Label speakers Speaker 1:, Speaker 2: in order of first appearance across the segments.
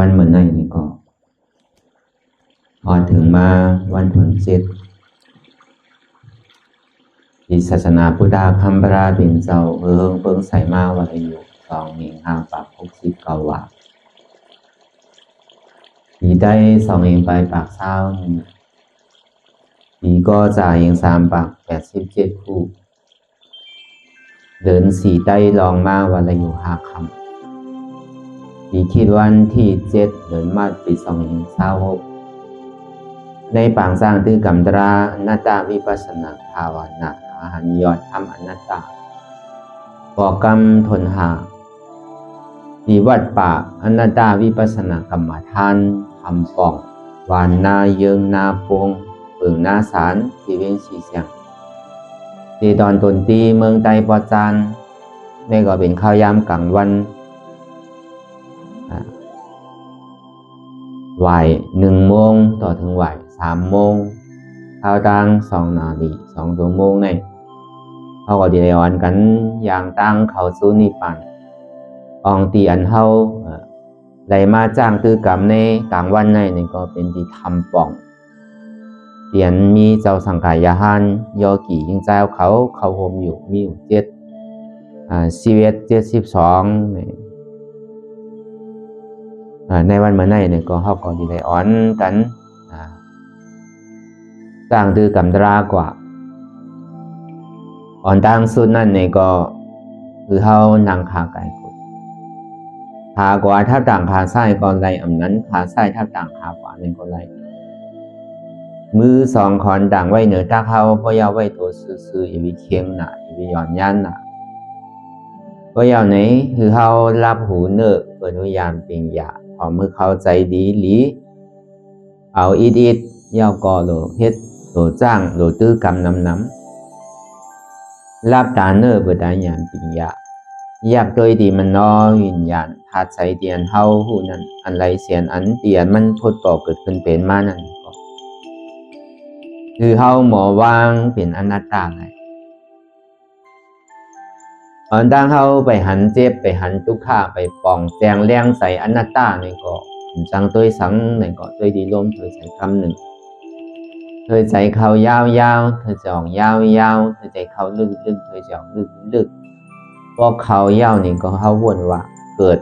Speaker 1: วันเหมือนในนี่ก็พอถึงมาวันที่7ศาสนาพุทธคำปราบินเจ้าเพิ่งใส่มาวันอายุ2 ปาก69 ว่าปีได้2 ไปปากเศร้าปีก็จ่ายยัง3 ปาก87 คู่เดิน4ได้ลองมาวันอายุ5 คำปีคิดวันที่7เดินมาปี2026ในปางสร้างตื้อกำตราอนัตตาวิปัสสนาภาวนาอาหารยอดทำอนัตตาก่อกรรมทนหาที่วัดป่าอนัตตาวิปัสสนากรรมฐานทำป่องวานนาเยิงนาพงเปิงนาสารที่เว้นสีเสียงตีตอนตนตีเมืองไตปอจานนี่ก็เป็นข้าวยามกลางวันไหว1 โมงต่อถึงไหว3 โมงข้าวตัง2 นาที2 ชั่วโมงในเขาก็ดีเลยวันกันอย่างตั้งเขาสู้นิพพานองตีอันเฮาได้มาจ้างตื้อกรรมในกลางวันในนี่ก็เป็นที่ทำป่องเปลี่ยนมีเจ้าสังขายาหานโยกียิงเจ้าเขาโฮมอยู่มีอยู่72ในวันเมื่อไหร่เนี่ยก็เขาก็ดีเลยอ่อนกันจ้างตื้อกรรมตรากว่าอ่อนตั้งสุดนั่นเนี่ยก็คือเขานั่งขาไก่ขากว่าถ้าต่างขาซ้ายก็ไล่อำนั้นขาซ้ายถ้าต่างขาขวาเนี่ยก็ไล่มือ2 ขอนต่างไว้เหนือตาเขาเพราะยาวไว้ตัวซื่อๆอย่าไปเคียงหนาอย่าไปหย่อนยันหนาเพราะยาวไหนคือเขารับหูเนื้อเปิดวิญญาณเป็นยาพอมือเขาใจดีหลีเอาอีดยาวก่อโลเฮ็ดโลจ้างโลตื้อกำน้ำรับตาเนื้อเปิดได้ยานเป็นยาอยากโดยดีมันน้อยวิญญาณธาตุใจเตียนเฮาหูนั้นอันไรเสียนอันเตียนมันทดต่อเกิดขึ้นเป็นมานั่นคือเฮาหมอวางเป็นอนัตตาไงตอนตั้งเฮาไปหันเจ็บไปหันทุกข์ไปปองแจงแรงใส่อนัตตานี่ก็จังตัวสังนี่ก็ตัวดีลมเธอใส่คำหนึ่งเธอใจเขายาวๆเธอจะออกยาวๆเธอใจเขาลึกๆเธอจะออกลึกพอเขาเย้านี่ก็เขาวนว่าเกิด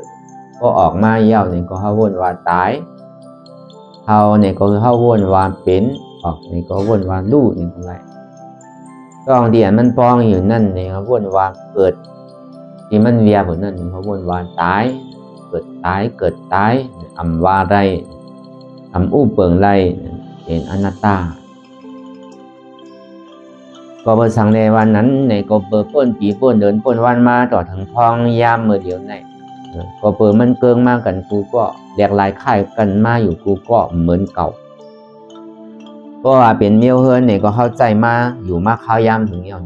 Speaker 1: พอออกมาเย้านี่ก็เขาวนว่าตายเขาเนี่ยก็คือเขาวนว่าเป็นออกนี่ก็วนว่าลู่นี่ก็ไรก็องเดียนมันปองอยู่นั่นนี่เขาวนว่าเกิดที่มันเวียบนนั่นเขาวนว่าตายเกิดตายอำว่าไรอำอู้เปิงไรเป็นอนัตตาก็เปิดสังในวันนั้นในก็เปิดป้นปีป้นเดินป้นวันมาต่อถึงท้องยามเมื่อเดียวในก็เปิดมันเกิงมากันกูก็แหลกลายค่ายกันมาอยู่กูก็เหมือนเก่าก็ว่าเป็นเมียวเฮินเนี่ยก็เข้าใจมาอยู่มาข้าวยามถึงเงี้ย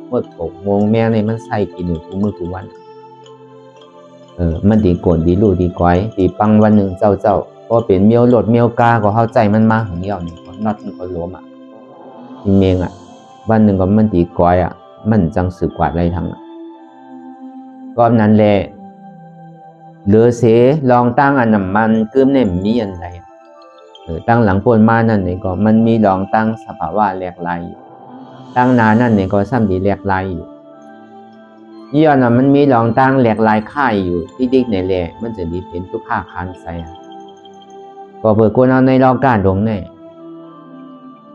Speaker 1: เมื่อ6 โมงแม่ในมันใส่กินอยู่ทุกมื้อทุกวันมันดีโกนดีลู่ดีก้อยดีปังวันหนึ่งเจ้าก็เป็นเมียวหลดเมียวกาก็เข้าใจมันมาถึงเงี้ยนี่ก็นัดมันก็ล้มทีเมงวันหนึ่งก็มันตีก้อยมันจังสืบกวาดอะไรทั้งก็นั้นแหละเหลือเสลองตั้งอันน้ำมันกึ้มเนี่ยมีอันไรตั้งหลังปนมานั่นนี่ก็มันมีลองตั้งสภาวะแหลกลายอยู่ตั้งนานั่นนี่ก็ซ้ำดีแหลกลายอยู่ย้อนมันมีลองตั้งแหลกลายค่ายอยู่ที่ดิกในแหล่มันจะดีเป็นทุกข้าคันใส่ก็เปิดกวนเอาในลองการตรงนี่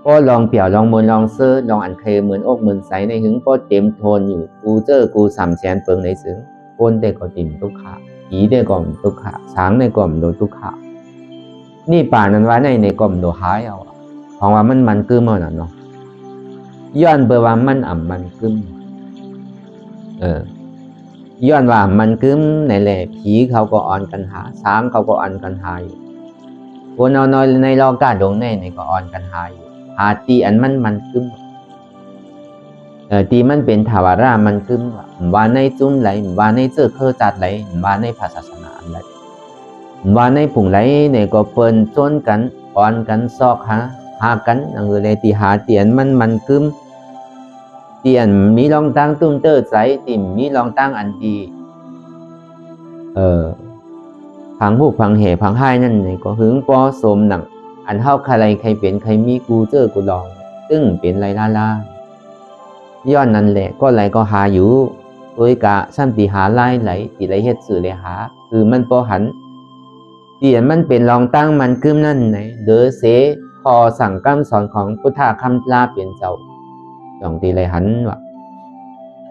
Speaker 1: ก็ลองเปี่ยวลองมนลองเสื้อลองอันเคเหมือนอกเหมือนใสในหึงก็เต็มโทนอยู่กูเจอกู3 แสนเปิงในซึ้งก้นได้ก็ติ่มทุกขาผีได้ก็มทุกขาช้างได้ก็มโดนทุกขานี่ป่านั้นไว้ในก็มโดหายเอาของว่ามันกึ้มเอาน่ะเนาะย้อนเบอร์ว่ามันมันกึ้มย้อนว่ามันกึ้มในแหล่ผีเขาก็อ่อนกันหาช้างเขาก็อ่อนกันหาอยู่คนเอาน้อยในรอกาดงในก็อ่อนกันหาอยู่หาตีอันมันกึ้มตีมันเป็นถาวรามันกึ้มว่าในจุ้มไหลว่าในเจอเคอจัดไหลว่าในภาษาศาสนาไหลว่าในผุ่งไหลเนี่ยก็เปิ้นจนกันอ่อนกันซอกหากันเลยตีหาเตียนมันกึ้มเตียนมีลองตั้งตุ้มเตอร์ใจติ่มมีลองตั้งอันดี พังหูพังเหพังไห้นั่นนี่ก็หึงปอสมหนังอันเฮาใครใครเป็นใครมีกูเจอกูลองตึ้งเป็นไรล่าย้อนนั่นแหละก็ไหลก็หาอยู่โดยกะซ้ำตีหาไล่ไหลตีไหลเฮ็ดสื่อเลยหาคือมันปอหันเปลี่ยนมันเป็นรองตั้งมันขึ้นนั่นไหนเด้อเสพอสั่งกำสอนของพุทธคำลาเปลี่ยนเจ้าจองตีไหลหันว่ะ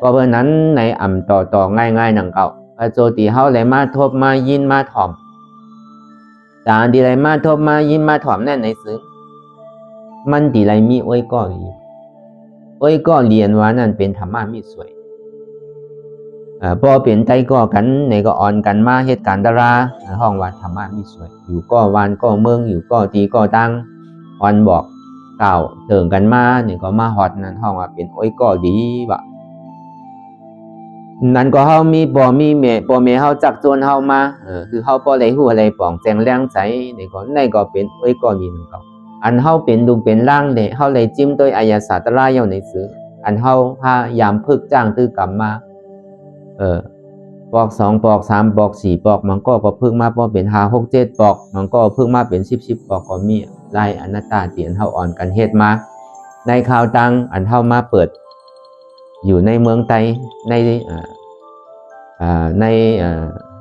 Speaker 1: ก็เพราะนั้นในอ่ำต่อง่ายๆหนังเก่าพระโจตีเฮาไหลมาทบมายินมาถ่อมตาดีไหลมาทบมายินมาถ่อมแน่ในซึ้งมันตีไหลมีอ้อยก็เรียนว่านั่นเป็นธรรมะมีสวยพอเปลี่ยนใจก็กันในก็อ่อนกันมาเหตุการณ์ดาราห้องว่าธรรมะมีสวยอยู่ก็วานก็เมืองอยู่ก็ตีก็ตั้งอ่อนบอกกล่าวเถิงกันมาเนี่ยก็มาฮอดนั่นห้องว่าเป็นอ้อยก็ดีวะนั่นก็เฮามีบ่มีแม่เฮาจักจวนเฮามาคือเฮาบ่ได้ฮู้อะไรปองแจงแรงใจนี่ก็เป็นอ้อยก็ดีนั่นก็อันเฮาเป็นดุงเป็นร่างเด้เฮาเลยจิ้มด้วยอายศาสตราอยู่ในซื้ออันเฮาพยายามฝึกจ้างตื้อกรรมมาปอก2ปอก3ปอก4ปอกมันก็พึ่งมาพอเป็น5 6 7ปอกมันก็พึ่งมาเป็น10ปอกก็มีลายอนัตตาที่อันเฮาอ่อนกันเฮ็ดมาในข่าวตังอันเฮามาเปิดอยู่ในเมืองไทยใน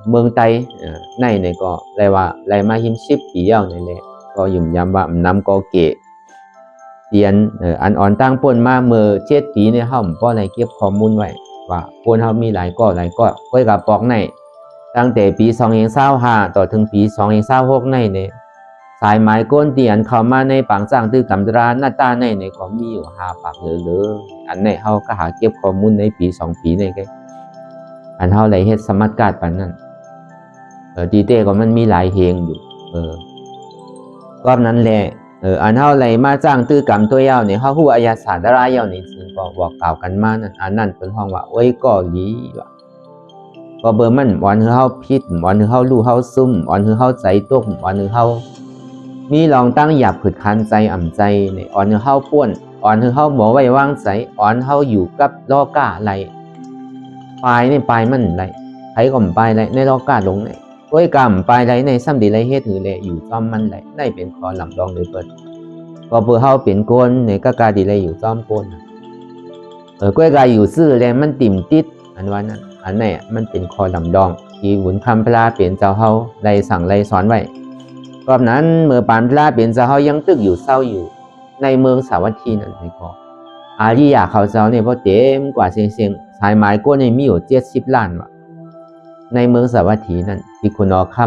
Speaker 1: เมืองไทยในก็เรียกว่าไล่มาหิม10ปีแล้วนี่แหละก็ยุ่มยำว่านำก็เกะเรียนอันอ่อนตั้งป่นมาเมื่อ7ปีเนี่ยเฮาบ่ได้เก็บข้อมูลไว้ว่าป่นเฮามีหลายก็ค่อยกับปอกในตั้งแต่ปี2025ต่อถึงปี2026เนี่ยสายหมายก้นที่อันเข้ามาในปังจ้างตื้อกำตราหน้าตาในก็มีอยู่5ปากเหลืออันนี้เฮาก็หาเก็บข้อมูลในปี2ปีนี่ก็อันเฮาได้เฮ็ดสมัครการปานนั้นดีเต้ก็มันมีหลายเฮงอยู่ก็นั้นแหละอันเฮาไหลมาจ้างตื้อกำตัวยาวเนี่ยเฮาฮู้อายศาสตร์ดารายาวนี่ซึ่งก็บอกกล่าวกันมานั่นอันนั้นเป็นห้องว่าโอ้ยก็ดีว่ะก็เบอร์มันวันคือเฮาผิดวันคือเฮารู้เฮาซุ่มวันคือเฮาใจตกวันคือเฮามีลองตั้งหยาบผืดคันใจอ่ำใจเนี่ยอ่อนคือเฮาป้วนอ่อนคือเฮาบ่ไว้วางใจอ่อนเฮาอยู่กับลอก้าไหลปลายนี่ปลายมันไหลไผก็ปลายไหลในลอก้าลงไหนโอ้ยกำปลายไหลในซ้ำดีไหลเฮ็ดหือแลอยู่จ้อมมันไหลได้เป็นคอลำดองเลยเปิดก็เพื่อเฮาเป็นโกนในก็กาดีไหลอยู่จ้อมโกนก้อยกาอยู่ซื่อแลมันติ่มติดอันว่านั้นอันไหนมันเป็นคอลำดองที่หุนคำพลาเปลี่ยนเจ้าเฮาได้สั่งได้สอนไว้รอบนั้นเมื่อปานพลาเปลี่ยนเจ้าเฮายังตึกอยู่เศร้าอยู่ในเมืองสาวัตถีนั่นไม่พออาริยาเขาเจ้าเนี่ยพอเต็มกว่าเสียงสายหมายก้นเนี่ยมีอยู่70 ล้านว่ะในเมืองสาวัตถีนั่นที่คุณหอค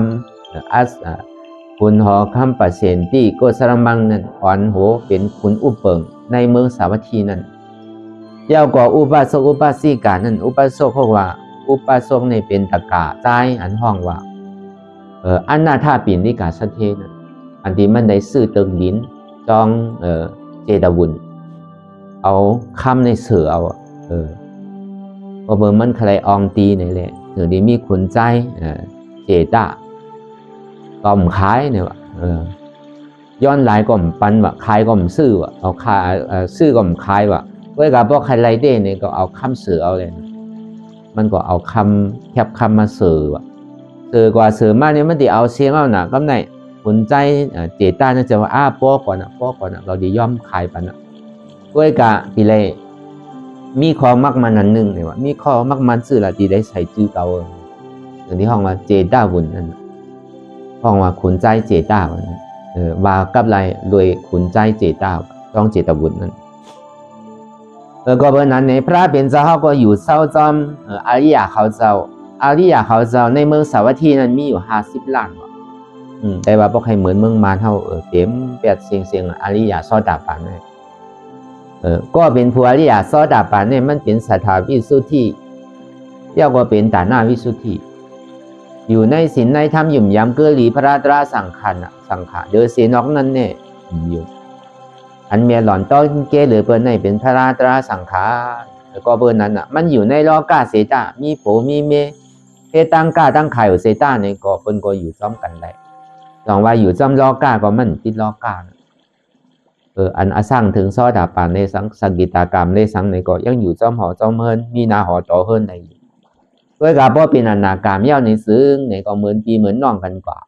Speaker 1: ำคุณหอคำปัสเสนที่โกสรมังนั่นอ่อนโหเป็นคุณอุปเปิงในเมืองสาวัตถีนั่นเจ้าก่ออุปาสกอุปาสิกานั่นอุปาสกเพราะว่าอุปาสกเนี่ยเป็นตะกาใจอันห้องว่าอันนาธาปิณิกาสเทนั่นอันที่มันได้ซื้อเติงดินจองเจตวุญเอาคำในเสือเอาพอเบอร์มันใครอองตีนี่แหละถึงได้มีขุนใจเจตาก่อมขายเนี่ยว่ะย้อนหลายก่อมปันว่ะขายก่อมซื้อว่ะเอาขายซื้อก่อมขายว่ะเว้ยกับพวกใครไรเด้เนี่ยก็เอาคำเสือเอาเลยมันก็เอาคำแคบคำมาเสือว่ะเสือกว่าเสือมากเนี่ยมันติเอาเสียงเอาหนักก็ไหนขุนใจเจตาเนี่ยจะว่าป้อก่อนเราดีย่อมขายปันเว้ยกะทีไรมีข้อมักมันอันหนึ่งเนี่ยว่ามีข้อมักมันสื่อละที่ได้ใส่จื้อเก่าอย่างที่ห้องว่าเจต้าบุญนั่นห้องว่าขุนใจเจต้าว่ากับไรโดยขุนใจเจต้าต้องเจตบุญนั่นก็เพราะนั้นในพระเป็นเจ้าเขาก็อยู่เศร้าจอมอาริยาเขาเจ้าในเมืองสาวัตถีนั้นมีอยู่50 ล้านว่ะแต่ว่าพวกใครเหมือนเมืองมารเท่าเต็มแปดเสียงอาริยาซอดาปานเลยก็เป็นผู้อริยโสดาปันเนี่ยมันเป็นสัทธาวิสุทธิเรียกว่าเป็นตาหน้าวิสุทธิอยู่ในศีลในธรรมยุ่มยำเกลีพระตราสังขารเดือศีลนอกนั้นเนี่ยอยู่อันเมียหล่อนต้นเกหรือเปิ้นในเป็นพระตราสังขารแล้วก็เปิ้นนั้นมันอยู่ในโลกาเสตามีโผมีเมเฮตั้งกาตั้งไข่เสตาเนี่ยก็เปิ้นก็อยู่จ้อมกันได้ลองว่าอยู่จ้อมโลกาก็มันติดโลกาอันอสังถึงซอดาปานในสังสกิตากรรมในสังในก็ยังอยู่จอมหอจอมเฮินมีนาหอต่อเฮินใน với cả bao bên là cảm nhau này xứ này có mượnปีเหมือนน้องกันกว่า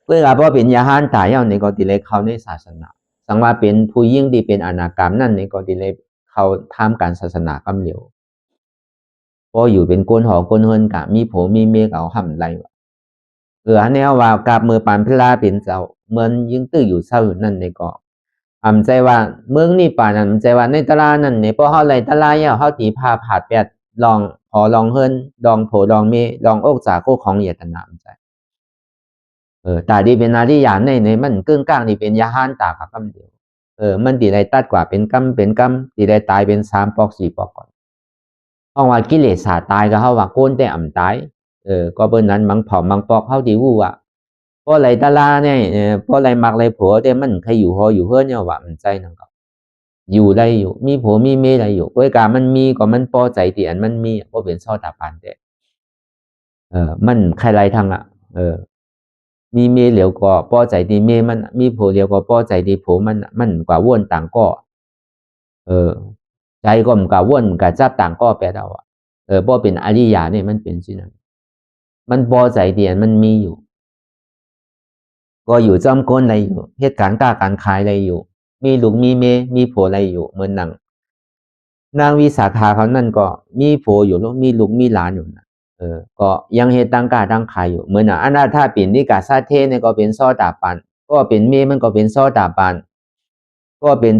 Speaker 1: với cả baoเป็นยาหันตายnhau nàyก็ติเลยเขาในศาสนาสังว่าเป็นผู้ยิ่งที่เป็นอนาคามนั่นนี่ก็ติเลยเขาทำการศาสนากำเหลียวพออยู่เป็นก้นหอก้นเฮินกะมีโผมีเมฆเอาห่ำไรวะอันนี้ว่ากาบมือปานพลาเป็นเจ้าเหมือนยิ่งตื้ออยู่เศร้าอยู่นั่นนี่ก็ใจว่าเมืองนี่ป่านั่นใจว่าในตลาดนั่นนี่พอเขาไรตลาดเนี่ยเขาตีพาผาดแปดลองพอลองเฮินลองโผลองเมลองอกจากโคของเหยียดนามใจตาดีเป็นนาที่ยานในมันกึ่งกลางที่เป็นยาหันตากับกำเดียวมันตีไรตัดกว่าเป็นกำตีไรตายเป็น3 ปอก 4 ปอกก่อนห้องว่ากิเลสสาตายก็เขาว่าโกนแต่อ่ำตายก็เปิ้นนั้นมังผอมมังปอกเขาที่วู้ว่าเพราะไรตาลาเนี่ยเพราะไรมักไรผัวแต่มันใครอยู่หออยู่เฮือนเนี่ยว่ามันใจนั่นก็อยู่ได้อยู่มีผัวมีเมียได้อยู่ด้วยการมันมีก็มันพอใจที่อันมันมีก็เป็นซ้อตาปานแต่มันใครไรทางอ่ะมีเมียเหลียวก็พอใจที่เมียมันมีผัวเหลียวก็พอใจที่ผัวมันกว่าว่นต่างก็ใจก็มันกว่าว่นกับจับต่างก็แปลได้ว่าเพราะเป็นอริยาเนี่ยมันเป็นสิ่งนั้นมันพอใจที่อันมันมีอยู่ก็อยู่จอมก้นอะไรอยู่เหตุการณ์การขายอะไรอยู่มีลูกมีเมมีผัวอะไรอยู่เหมือนนางวิสาขาเขานั่นก็มีผัวอยู่แล้วมีลูกมีหลานอยู่นะก็ยังเหตุตั้งขายอยู่เหมือนอนาถาปิณฑิกาซาเทเนี่ยก็เป็นซ้อตาปันก็เป็นเมมันก็เป็นซ้อตาปันก็เป็น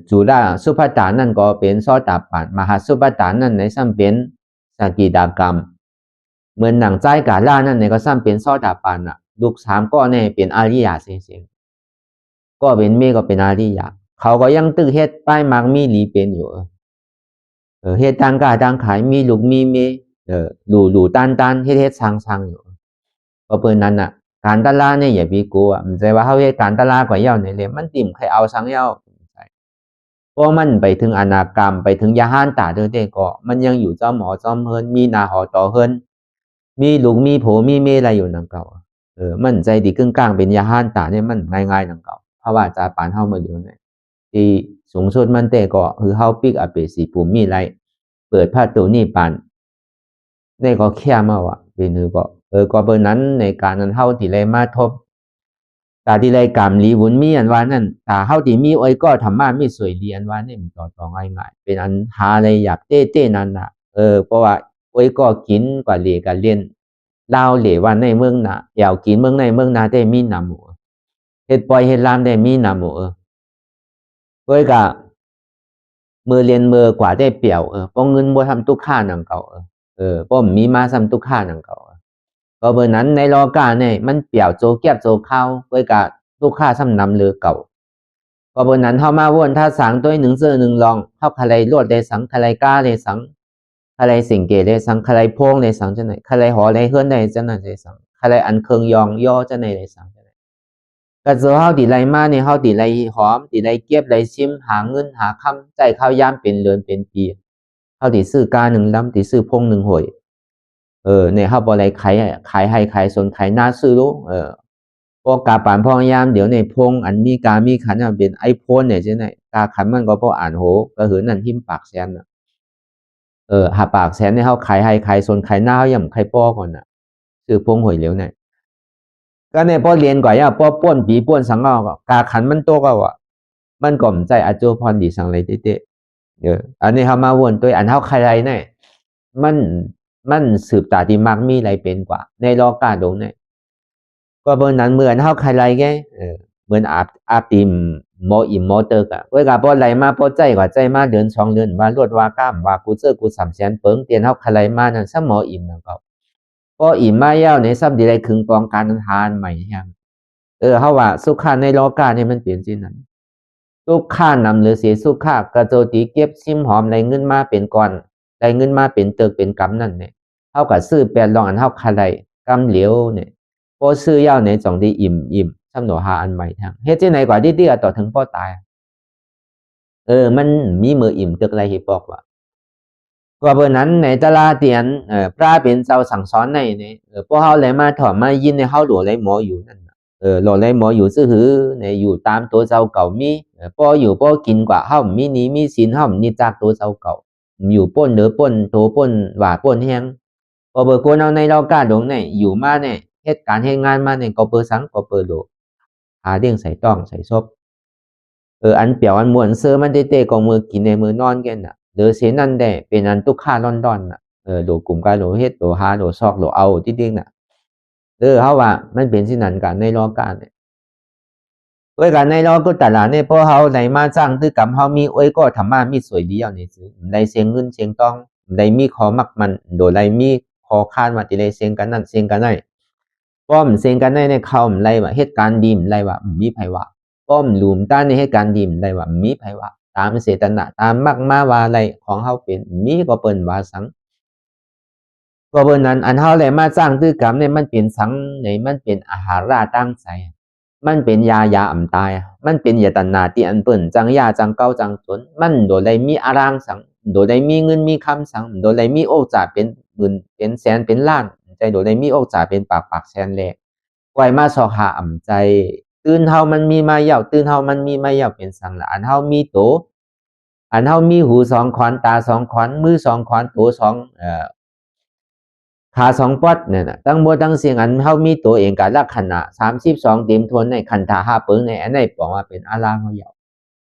Speaker 1: จุฬาสุภัตตานั่นก็เป็นซ้อตาปันมหาสุภัตตานั่นในซ้ำเป็นสกิดากรรมเหมือนหนังใจกาล่านั่นในก็ซ้ำเป็นซ้อตาปันอ่ะลูก3ก็เนี่ยเป็นอริยะเสียงก็เป็นเมก็เป็นอริยะเขาก็ยังตึกเฮ็ดป้ายมักมีหลีเป็นอยู่เฮ็ดตั้งขายมีลูกมีเมหลู่ตันเฮ็ดซังอยู่ก็เปิ้นนั้นน่ะการตลาดเนี่ยอย่าไปกลัวมันใจว่าเฮาเฮ็ดการตลาดกว่าเย้าในเลยมันติ่มใครเอาสังเย้าเพราะมันไปถึงอนาคามไปถึงยาหันตาเด้อแต่ก็มันยังอยู่จอมหอจอมเฮินมีนาหอต่อเฮินมีลูกมีผัวมีเมอะไรอยู่นั่นเก่ามันใจดีกึ่งกลางเป็นยาหันตาเนี่ยมันง่ายๆนั่นเก่าเพราะว่าจาปานเฮามื้อเดียวเนี่ยที่สูงสุดมันแต่ก็คือเฮาปิกอเปสีภูมิมีไรเปิดผ้าตัวนี้ปานนี่ก็แค่มาว่าเป็นคือก็ก็เบอร์นั้นในการนั้นเฮาที่ไรมาทบตาที่ไรกรรมลีวุนมีอันว่านั่นตาเฮาที่มีอ้อยก็ธรรมะมีสวยเรียนว่านี่มันต่อง่ายๆเป็นอันหาอะไรอยากเต้นั่นน่ะเพราะว่าอ้อยก็กินกว่าเรียกันเรียนลาวเหลว่าในเมืองน่ะอยากกินเมืองในเมืองนาได้มีนำหมูเฮ็ดปล่อยเฮ็ดลามได้มีนำหมูก้อยกะมือเรียนมือกว่าได้เปี่ยวเพราะเงินบ่ทำตุกค่าหนังเก่าเพราะมีมาซ้ำตุกค่าหนังเก่าก็เบอร์นั้นในรอกาเนี่ยมันเปี่ยวโจเก็บโจเข้าก้อยกะตุกค่าซ้ำนำเรือเก่าก็เบอร์นั้นเฮามาวนถ้าสังตัว1เสื้อ1รองเฮาคาไลรวดได้สังคาไลก้าได้สังคาไลสิ่งเกได้สังคาไลโพงได้สังจังไหนคาไลหอได้เฮือนได้จังไหนได้สังคาไลอันเคิงยองย่อจังไหนได้สังก็เจอเฮาติไรมาเนี่ยเฮาติไรหอมติไรเก็บไรชิมหาเงินหาคำใจข้าวยามเป็นเดือนเป็นปีเฮาติซื้อกา1ลำติซื้อพง1หวยเนี่ยเฮาบ่ไรขายให้ขายสนขายหน้าซื้อรู้พอกาปานพ่อยามเดี๋ยวในพงอันมีกามีขันเป็นไอโฟนเนี่ยจังได๋กาขันมันก็บ่อ่านโหก็หือนั่นหิมปากแสนน่ะหาปากแสนเนี่ยเฮาขายให้ขายสนขายหน้าเฮาย่ำขายป้อก่อนน่ะซื้อพงหวยเหลวเนี่ยก็เนี่ยพอเรียนกว่าพอป้วนปีป้วนสังก็กาขันมันโตก็ว่ามันก่อมใจอาโจพรดีสังไรเต้อันนี้เฮามาวนตัวอันเฮาใครไรเนี่ยมันสืบตาที่มักมีอะไรเป็นกว่าในโลกาดงเนี่ยก็เบิ่นนั้นเหมือนเฮาใครไรแกเหมือนอาบติมโมอิมโมเตอร์กะเว้ยกะบ่ไหลมาบ่ใจกว่าใจมาเดือน2เดือนว่ารวดว่ากล้ามว่ากูเจอกู3แสนเปิงเตียนเฮาใครไรมานั่นซะหมออิ่มนั่นก็พออิ่มมาแล้วในซ้ำดีได้ครึ่งปองการทานใหม่แฮมเฮาว่าสุขะในโลกาเนี่ยมันเปลี่ยนจังนั้นสุขะนำหรือเสียสุขะกระโจติเก็บซิมหอมได้เงินมาเป็นก่อนได้เงินมาเป็นเติกเป็นกำนั่นเนี่ยเฮาก็ซื้อแปดรองอันเฮาคาไดกำเหลียวเนี่ยพอซื้อยาวในจ่องที่อิ่มซ้ำหนอหาอันใหม่ทางเฮ็ดจังได๋กว่าที่ต่อถึงพ่อตายมันมีมืออิ่มตึกไรเฮ็ดบอกว่าก็เพราะนั้นในตลาดเตียนพระเป็นเจ้าสั่งสอนในนี่พวกเฮาเลยมาถอมมายินในเฮาหลวงเลยหมออยู่นั่นหลวงเลยหมออยู่ซื่อหือในอยู่ตามตัวเจ้าเก่ามีพออยู่พอกินกว่าเฮามีหนี้มีสินเฮานี่จากตัวเจ้าเก่า อยู่ป่นหรือป่นโตป่นหว่าป่นแห้งก็เบอร์คนเอาในเรากาหลงเนี่ยอยู่มาเนี่ยเหตุการณ์เหตุงานมาเนี่ยก็เบอร์สังก็เบอร์โลหาเด้งใส่ต้องใส่ซบอันเปียวอันมวนเสื้อมันเตะก็มือกินในมือนอนกันน่ะหรือเสียนั่นได้เป็นอันตุกข้าร้อนๆน่ะโดกลุ่มการโดเฮ็ดโดหาโดซอกโดเอาที่ดิ้งน่ะเขาว่ามันเป็นสินั้นกันในรอการเนี่ยไว้กันในรอก็ตลาดเนี่ยพอเฮาได้มาจ้างตื้อกำเฮามีไว้ก็ทำมามีสวยดีเอานี่ซื้อได้เสียงเงินเสียงต้องได้มีขอมักมันโดได้มีขอคานมาที่ได้เสียงกันนั่นเสียงกันได้ป้อมเสียงกันได้ในเขาไรว่าเหตุการณ์ดีไรว่ามีไผว่าป้อมหลุมต้านในเหตุการณ์ดีไรว่ามีไผว่าตามเสตนะตามมักมาว่าอะไรของเฮาเป็นมีก็เปิ้นว่าสังก็เปิ้นนั้นอันเฮาเลยมาสร้างตื้อกรรมเนี่ยมันเป็นสังในมันเป็นอาหารราตั้งใจมันเป็นยาอำตายมันเป็นยาตันนาที่อันเปิ้นจังยาจังเก้าจังสนมันโดยได้มีอารางสังโดยได้มีเงินมีคำสังโดยได้มีโอกาสเป็นหมื่นเป็นแสนเป็นล้านใจโดยได้มีโอกาสเป็นปากแสนแลไว้มาสอหาอ่ำใจตื่นเฮามันมีมาเย่าตื่นเฮามันมีมาเย่าเป็นสังละอันเฮามีโตอันเฮามีหูสองขวานตาสองขวานมือสองขวานตัวสองขาสองปอดเนี่ยนะตั้งมัวตั้งเสียงอันเฮามีตัวเองกับลักษณะ32เต็มทนในขันธา5เปิงในอันไหนบอกว่าเป็นอาลางเฮาเย่า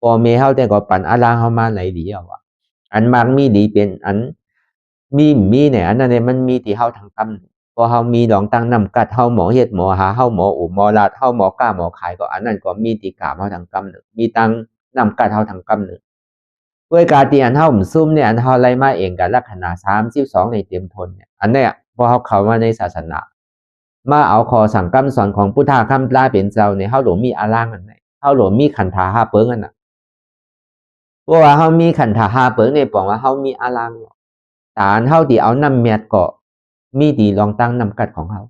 Speaker 1: พอเมเฮาแต่ก็ปั่นอาลางเฮามาไหลดีเอาว่ะอันมักมีดีเป็นอันมีเนี่ยอันนั้นเนี่ยมันมีที่เฮาทางกรรมพอเฮามีดองตั้งนำกัดเฮาหมอเฮ็ดหมอหาเฮาหมออุหมอลาดเฮาหมอกล้าหมอขายก็อันนั้นก็มีที่กามเฮาทางกรรมนึงมีตังนำกัดเฮาทางกรรมนึงด้วยการที่อันเฮาซุ่มเนี่ยอันเฮาไล่มาเองกับลักษณะ32ในเต็มทนเนี่ยอันเนี้ยพอเฮาเข้ามาในศาสนามาเอาข้อสั่งคำสอนของพุทธะคำลาเป็นเจ้าเนี่ยเฮาหลวมีอาลางอันไหนเฮาหลวมีขันธา5เปิงอันน่ะเพราะว่าเฮามีขันธา5เปิงเนี่ยบอกว่าเฮามีอาลางฐานเฮาที่เอานำเมียดก็มีดีลองตั้งนำกัดของเฮา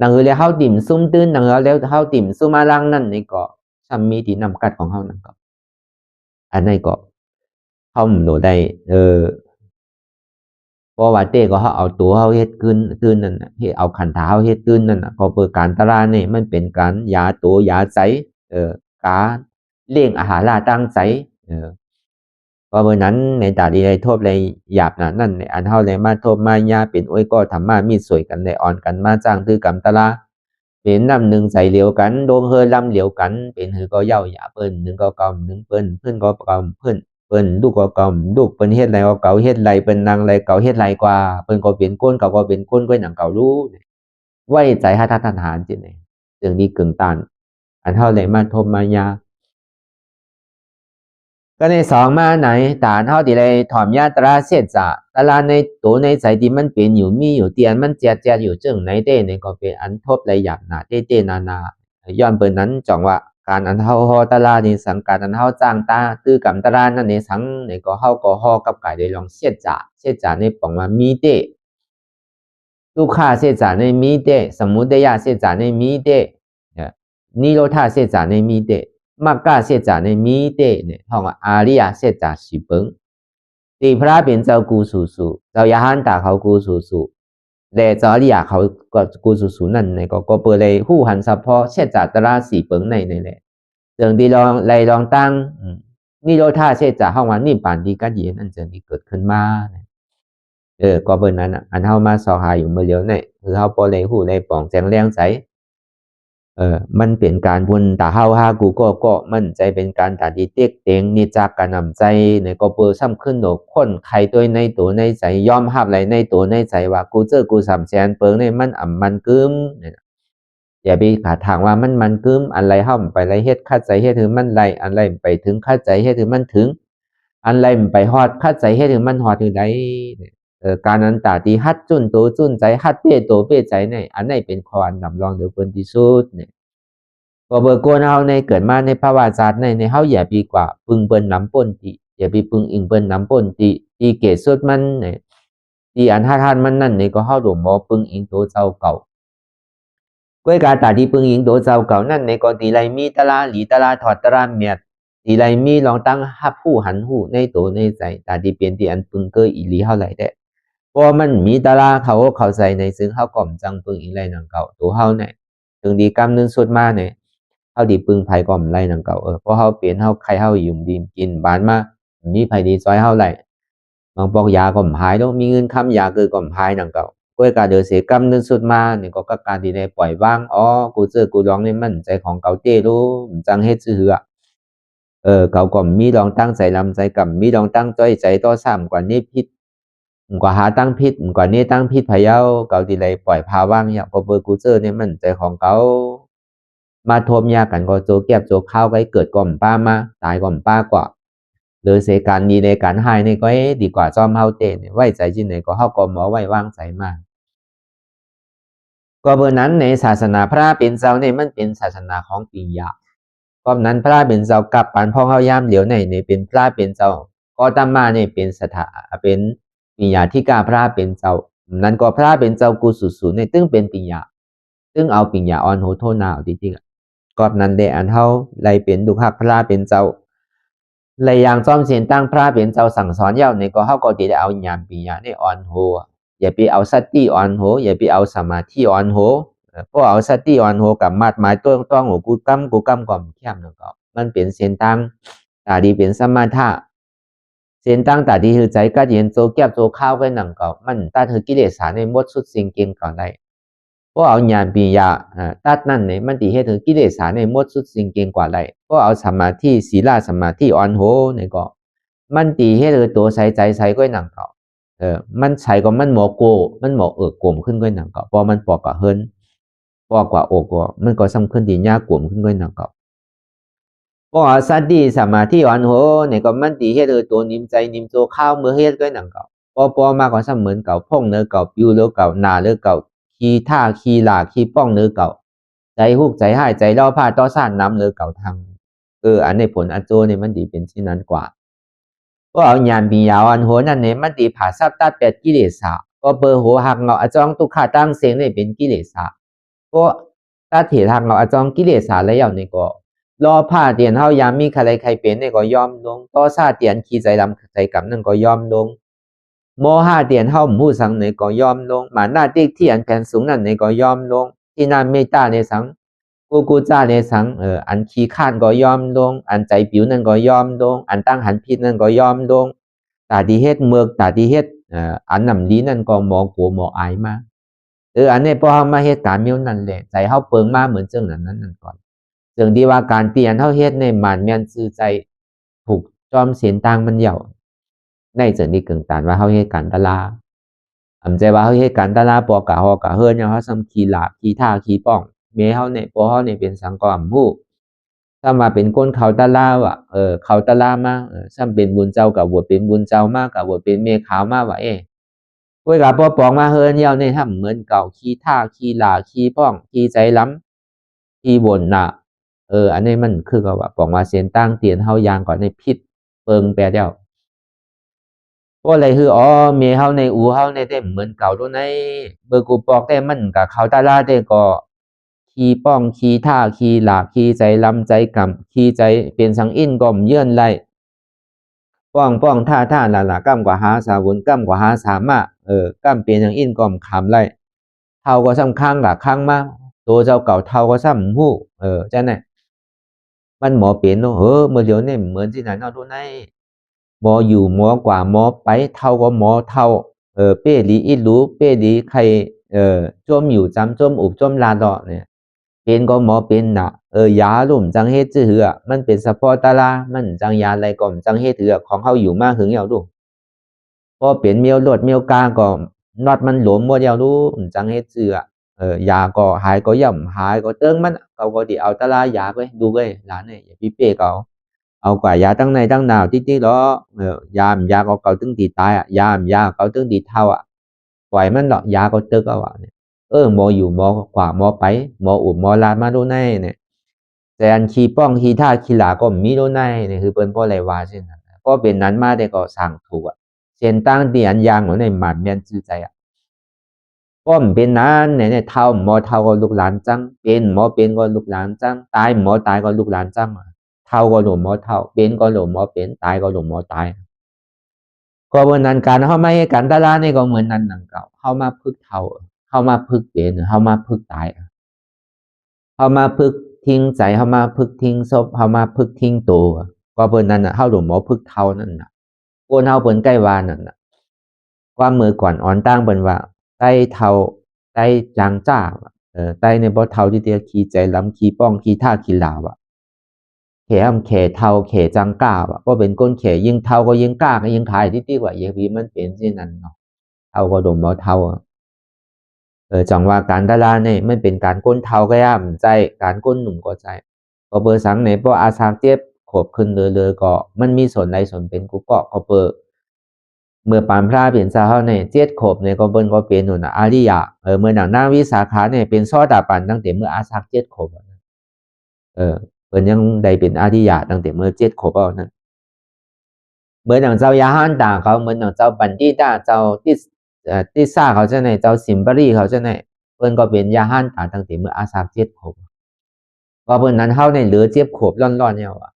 Speaker 1: ดังแล้วเฮาติ่มซุ่มตื้นดังแล้วเฮาติ่มซุ่มอาลางนั่นนี่ก็ซ้ำมีที่นำกัดของเฮานั่นก็อันนี้ก็เฮาบ่ได้เพราะว่าเต้ก็เฮาเอาตัวเฮาเฮ็ดคืนนั่นน่ะเฮ็ดเอาขันธาเฮาเฮ็ดคืนนั่นน่ะก็เปิดการตลาดนี่มันเป็นการยาตัวยาใจการเลี้ยงอาหารล่าตั้งใจเพราะเมื่อนั้นในตาดีได้โทษเลยหยาบนะนั่นในอันเฮาเลยมาโทษมายาเป็นโอ้ยก็ทำมามีสวยกันได้อ่อนกันมาจ้างตื้อกำตลาเป็นน้ำหนึ่งใส่เหลียวกันโดงเฮอลำเหลียวกันเป็นหือก็เย้าหยาเปิ้นหนึ่งก็กำหนึ่งเปิ้นเพิ่นก็กำเพิ่นเปิ้นลูกก็กำลูกเปิ้นเฮ็ดไรก็เก่าเฮ็ดไรเปิ้นนางไรเก่าเฮ็ดไรกว่าเปิ้นก็เป็นก้นเก่าก็เป็นก้นก้อยหนังเก่ารู้ไว้ใจหาทหารจิเนี่ยเรื่องนี้กึ่งตันอันเฮาเลยมาโทษมายาก็ในสองมาไหนฐานเฮาที่ได้ถอมยาตราเสียจาตลาในตัวในใจที่มันเป็นอยู่มีอยู่เตียนมันเจียอยู่จึงไหนเต้ในก็เป็นอันทบระหยับหนาเต้นาย้อนเปิ้นนั้นจ่องว่าการอันเฮาฮอตลานี่สังกัดอันเฮาจ้างตาตื้อกำตลานั่นในสังในก็เฮาก็ฮอกับกายได้ลองเสียจาในปองว่ามีเต้ลูกค้าเสียจาในมีเต้สมุทัยเสียจาในมีเต้นิโรธาเสียจาในมีเต้มักกะเสียจาในมีเต้เนี่ยห้องอาริยเสียจาสิเปิงตีพระเป็นเจ้ากูสูเจ้ายาหันตาเขากูสูและเจ้าอริยเขาก็กูสูนั่นในก็เปิดเลยหู้หันซัพพอเสียจาตราสีเปิงในแหละเจิงที่ลองตั้งนิโรธาเสียจาห้องว่านี่ป่านดีกัดเย็นอันเจิงที่เกิดขึ้นมาก็เปิดนั้นอันเฮามาสอหาอยู่เมื่อเดียวเนี่ยคือเฮาพอเลยหู้เลยปองแจงแรงใจมันเป็นการบุญตาเฮาฮากูก็มันใจเป็นการตาดีเต็กเต็งนิจากการนำใจในก็เปิดซ้ำขึ้นโดคนใครตัวในตัวในใจยอมรับอะไรในตัวในใจว่ากูเจอกูสามแสนเปิงในมันมันกึมเนี่ยอย่าไปขาทางว่ามันกึมอะไรเฮาไปไรเฮ็ดคัดใจเฮ็ดถึงมันไรอะไรไปถึงคัดใจเฮ็ดถึงมันถึงอันไรไปฮอดคัดใจเฮ็ดถึงมันฮอดถึงใดการนั้นตาที่ฮัดจุนตัวจุนใจฮัดเป้ตัวเป้ใจในอันไหนเป็นความนำรองหรือเป็นที่สุดเนี่ยก็เบอร์โกนเฮาในเกิดมาในภาวะศาสตร์ในเฮาอย่าปีกว่าปึงเปิ้นน้ำป่นติอย่าไปปึงอิงเปิ้นน้ำป่นติตีเกศสุดมันเนี่ยตีอันท่านมันนั่นนี่ก็เฮาหลวมบ่ปึงอิงตัวเจ้าเก่าก้วยกาตาที่ปึงอิงตัวเจ้าเก่านั่นในก็ตีไรมีตลาหลีตลาถอดตลาเมียดตีไรมีลองตั้งฮับผู้หันหูในตัวในใจตาที่เปลี่ยนที่อันปึงเกยอีหลีเฮาไหลได้เพราะมันมีตลาเขาใส่ในซึ่งเฮาก่อมจังปึงอิงไรนังเก่าตัวเฮาเนี่ยถึงดีกำนึงสุดมาเนี่ยเฮาดีปึงไผก่อมไรนังเก่าเพราะเฮาเปลี่ยนเฮาใครเฮายุ่มดีกินบานมามีไผดีซอยเฮาไหลม บางปอกยาก็หายแล้วมีเงินคำยาคือก็หายนั่นก็ก้อยการเดือเสียกรรมนึงสุดมาเนี่ยก็การที่ได้ปล่อยวางอ๋อกูเจอกูร้องนี่มันใจของเก่าเต้รู้จังเฮ็ดซื่อเก่าก็มีลองตั้งใจลำใจกับมีลองตั้งใจใจต่อซ้ำกว่านี้พิษกว่าหาตั้งพิษกว่านี้ตั้งพิษพะเยาเก่าที่ไรปล่อยพาว่างอย่างก็เบอร์กูเจอเนี่ยมันใจของเก่ามาทมยากันก็โจเก็บโจข้าวไว้เกิดก่อมป้ามาตายก่อมป้ากว่าหรือเสการดีในการหายในก็ดีกว่าจอมเฮาเตนไว้ใจที่ไหนก็เฮาก็หมอไว้วางใจมากก็เบอร์นั้นในศาสนาพระเป็นเจ้าเนี่ยมันเป็นศาสนาของปิยะก็นั้นพระเป็นเจ้ากับปันพ่อเฮายามเหลียวในเป็นพระเป็นเจ้าก็ตามมาเนี่ยเป็นสถาเป็นปิยะที่กาพระเป็นเจ้านั้นก็พระเป็นเจ้ากูสุดๆในตึ้งเป็นปิยะตึ้งเอาปิยะออนโหโทนาจริงๆก็นั้นได้อันเฮาไลเป็นดุขักพระเป็นเจ้าเลยอย่างจอมเสียนตั้งพระเป็นเจ้าสั่งสอนเย้าในก็เฮาก็ติได้เอาญาณปิยะในออนโหอย่าไปเอาสติอ่อนโหอย่าไปเอาสมาธิอ่อนโหเพราะเอาสติอ่อนโหกับมัดหมายต้องหัวกูกำก่อมแคมนั่นก็มันเป็นเส้นตั้งตาดีเป็นสมาธิเส้นตั้งตาดีคือใจก็เย็นโจเก็บโจข้าวไว้นั่นก็มันตัดคือกิเลสในหมดสุดสิ่งเก่งก่อนได้เพราะเอาญาณปิยะตัดนั่นเนี่ยมันตีให้ถึงกิเลสในหมดสุดสิ่งเก่งกว่าได้เพราะเอาสมาธิศีลสมาธิอ่อนโหเนี่ยก็มันตีให้ถึงตัวใส่ใจใส่ก็นั่นก็มันใช้ก็มันหมอโกมันหมอโกมขึ้นก็หนังก็พอมันปอกก็เฮิรนปอกกว่าโอกก็มันก็สำคัญดียากกลมขึ้นก็หนังก็พอสัตดีสมาธิอ่อนโหเนี่ยก็มันตีเฮ็ดตัวนิ่มใจนิ่มโซข้าวมือเฮ็ดก็หนังก็พอมาก็สเหมือนเก่าพ่องเนื้อเก่าปิวเนื้อเก่าหนาเนื้อเก่าขี้ท่าขี้หลาขี้ป้องเนื้อเก่าใจฮุกใจหายใจเล่าผ้าต่อซ่านน้ำเนื้อเก่าทางอันในผลอันโจเนี่ยมันดีเป็นที่นั้นกว่าก็เอาญาณปิยาอันโหนั่นเนี่ยมันตีผ่าซับตัด8กิเลสก็เบอร์หัวหักเงาอจองตุขาตั้งเสียงเนี่ยเป็นกิเลสก็ถ้าเถียทางเงาอจองกิเลสแล้วเนี่ยก็รอผ้าเตียนเฮายามมีใครเป็นเนี่ยก็ยอมลงต่อซาเตียนขี้ใจดำใจกับนั่นก็ยอมลงโมห้าเตียนเฮาหมู่สังเนี่ยก็ยอมลงมาหน้าติ๊กที่อันแผ่นสูงนั่นเนี่ยก็ยอมลงที่นั่นเมตตาในสังกูจ้าในสังอันขี้ข้านก็ยอมลงอันใจผิวนั่นก็ยอมลงอันตั้งหันพิษนั่นก็ยอมลงตาดีเฮ็ดเมือกตาดีเฮ็ดอันนำลีนั่นก็หมอกลัวหมออายมาอันนี้พอเฮามาเฮ็ดการมิ้วนั่นแหละใจเฮาเปิงมาเหมือนเจังนั้นก่อนเจังที่ว่าการเตียนเฮาเฮ็ดในหมันแม่นซื่อใจถูกจอมเสียนต่างมันเหย่าในเจังที่กึ่งตานว่าเฮาเฮ็ดการตลาใจว่าเฮาเฮ็ดการตลาปอกะฮอกะเฮิรนเฮาซ้ำขี้หลาบขี้ท่าขี้ป้องแม่เฮาเนี่ยพอเฮาเนี่ยเป็นสังกอมฮู้ถ้ามาเป็นคนเขาตะลาวอ่ะเขาตะลามาซ้ำเป็นบุญเจ้ากับบวชเป็นบุญเจ้ามากกับบวชเป็นเมขาวมาว่าคุยกับพอปองมาเฮิรนเยาในทำเหมือนเก่าขี้ท่าขี้หลาขี้ป้องขี้ใจล้ำขี้บ่นน่ะอันนี้มันคือกับว่าปองมาเสียนตั้งเตียนเฮายางก่อนในพิษเปิงแปรเดียวเพราะอะไรคือเมียเฮาในอูเฮาในเต็มเหมือนเก่าด้วยในเบอร์กูปอกแต่มันกับเขาตาลาแต่ก็ขี้ป้องขี้ท่าขี้หลาขี้ใจล้ำใจกำขี้ใจเป็นสังอินก่อมเยื่อนไรป้องท่าหลาก้ำกว่าหาสาวุนก้ำกว่าหาสามะก้ำเป็นอย่างอินก่อมขำไรเท่าก็ซ้ำข้างกับข้างมาตัวเจ้าเก่าเท่าก็ซ้ำหู้จ้าเนี่ยมันหมอเปลี่ยนเนาะเมื่อเดี๋ยวนี้เหมือนที่ไหนเนาะทุนไอ้หมออยู่หมอกว่าหมอไปเท่าก็หมอเท่าเป้ดีอิรู้เป้ดีใครจมอยู่จำจมอุบจมลาดอเนี่ยเป็นก็หมอเป็นน่ะยาลุ่มจังเฮ็ดจื้อเหือมันเป็นเฉพาะตาลามันจังยาอะไรก่อมจังเฮ็ดเหือของเขาอยู่มากถึงเหี่ยวดูพอเปลี่ยนเมียวรดเมียวกาก็น็อตมันหลวมหมดเหี่ยวดูจังเฮ็ดจื้อยาก็หายก็ย่ำหายก็เติ้งมันเขาก็ดิเอาตาลายาไปดูไปหลานเนี่ยอย่าพี่เป้เขาเอากว่ายาตั้งในตั้งหนาวที่đóยาก็เก่าตึงตีตายยาเก่าตึงตีเท่าปล่อยมันหรอกยาก็ตึกเอาเนี่ยหมออยู่หมอกว่าหมอไปหมออุบหมอลามาดูในเนี่ยแต่อันขี้ป้องขี้ท่าขี้หลาก็มีดูในเนี่ยคือเปิ้นเพราะอะไรว่าเช่นนั้นเพราะเป็นนั้นมาแต่ก็สั่งถูกเส้นตั้งที่อันยางของในหมัดแม่นซื่อใจป้อมเป็นนั้นเนี่ยเท่าหมอเท่าก็ลูกหลานจังเป็นหมอเป็นก็ลูกหลานจังตายหมอตายก็ลูกหลานจังเท่าก็หลวงหมอเท่าเป็นก็หลวงหมอเป็นตายก็หลวงหมอตายก็เหมือนนั้นการเข้ามาให้กันตลาดนี่ก็เหมือนนั้นนั่งเก่าเข้ามาพึกเท่าเข้ามาพึกเป็นเข้ามาพึกตายเข้ามาพึกทิ้งใจเข้ามาพึกทิ้งศพเข้ามาพึกทิ้งตัวก็เพิ่นนั้นน่ะเข้าหลวงหมอพึกเท่านั่นน่ะโกนเฮาเพิ่นใกล้วานนั่นน่ะ ว่าเมื่อก่อนอ่อนตั้งเป็นว่าใต้เทาใต้จางจ้าใต้ในบ่เทาที่เดียวขี่ใจล้ำขี่ป้องขี่ท่าขี่ลาวเขมเขเทาเขจังก้าก็เป็นก้นเขยิ่งเทาก็ยิ่งกล้าก็ยิ่งขายที่ดีกว่าเยวีมันเป็นที่นั้นเนาะเทาก็ดมบ่เทาจังว่าการดาราเนี่ยไม่เป็นการก้นเทาก็ย่ำใจการก้นหนุ่มก็ใจก็เบอร์สังในพออาสาเจ็บขบขึ้นเลยก็มันมีส่วนใดส่วนเป็นกูก็เบอร์เมื่อปานพระเปลี่ยนซาเขาเนี่ยเจ็ดขบเนี่ยก็เบิ้นก็เป็นหนุนอาริยะเมื่อหนังหน้าวิสาขาเนี่ยเป็นซอดาปันตั้งแต่เมื่ออาสาเจ็ดขบเปิ้นยังได้เป็นอาริยะตั้งแต่เมื่อเจ็ดขบเอานั้นเหมือนหนังเจ้ายาฮันตาเขาเหมือนหนังเจ้าบันดีตาเจ้าที่ซ่าเขาจะไหนเจ้าสิมบรีเขาจะไหนเปิ้นก็เป็นยาฮันตาตั้งแต่เมื่ออาสาเจ็ดขบก็เปิ้นนั้นเฮาในเหลือเจ็บขบร่อนๆเนี่ยว่ะ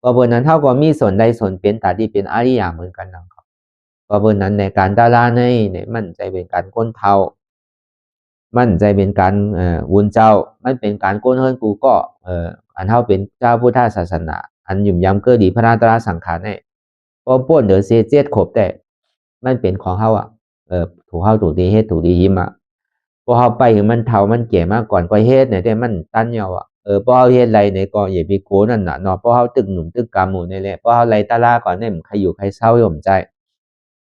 Speaker 1: ก็เปิ้นนั้นเฮาก็มีส่วนใดส่วนเป็นตาที่เป็นอาริยะเหมือนกันนะก็เปิ้นนั้นในการดาราในเนี่ยมันใจเป็นการก้นเทามันใจเป็นการวุนเจ้ามันเป็นการก้นเฮิรนกูก็อันเฮาเป็นเจ้าพุทธศาสนาอันยุ่มยำเกิดดีพระราตราสังขารเนี่ยก็ป้วนเดือเสียเจ็ดขบแต่มันเป็นของเฮาถูกเฮาถูกดีเฮ็ดถูกดีหิมพอเฮาไปถึงมันเฒ่ามันแก่มาก่อนก็เฮ็ดเนี่ยแต่มันตันเหี่ยวพอเฮาเฮ็ดไรเนี่ยก็อย่าไปโกนั่นน่ะเนาะพอเฮาตึกหนุ่มตึกกาหมู่นี่แหละพอเฮาไล่ตาลาก่อนเนี่ยใครอยู่ใครเศร้าย่อมใจ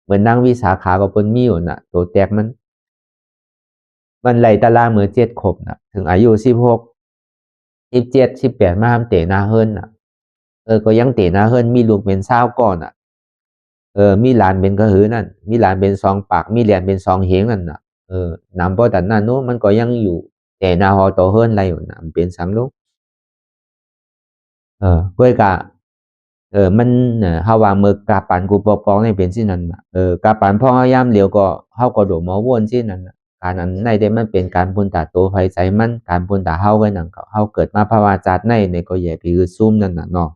Speaker 1: เหมือนนางวิสาขาก็เปิ้นมีอยู่น่ะตัวแตกมันไล่ตารางมือเจ็ดขบนะถึงอายุ16 17 18มาทำเตะนาเฮิรนน่ะก็ยังเตะนาเฮิรนมีลูกเป็น20ก่อนน่ะมีหลานเป็นกระหือนั่นมีหลานเป็นสองปากมีเหรียญเป็นสองเหงนั่นน่ะนำบ่ตันนั้นโน้มันก็ยังอยู่แต่นาฮอโตเฮิรนไรอยู่น่ะมันเป็นสังลูกก้วยกะมันเฮาว่ามือกาปันกูปกป้องให้เป็นสินั้นน่ะกาปันพ่อยามเหลียวก็เฮาก็โดดหมอวนสินั้นน่ะการนั้นในได้มันเป็นการพุนตาโตไผใจมันการพุนตาเฮาไว้นั่นก็เฮาเกิดมาภาวะจัดในเนี่ยก็อย่าไปคือซุ่มนั่นน่ะเนาะ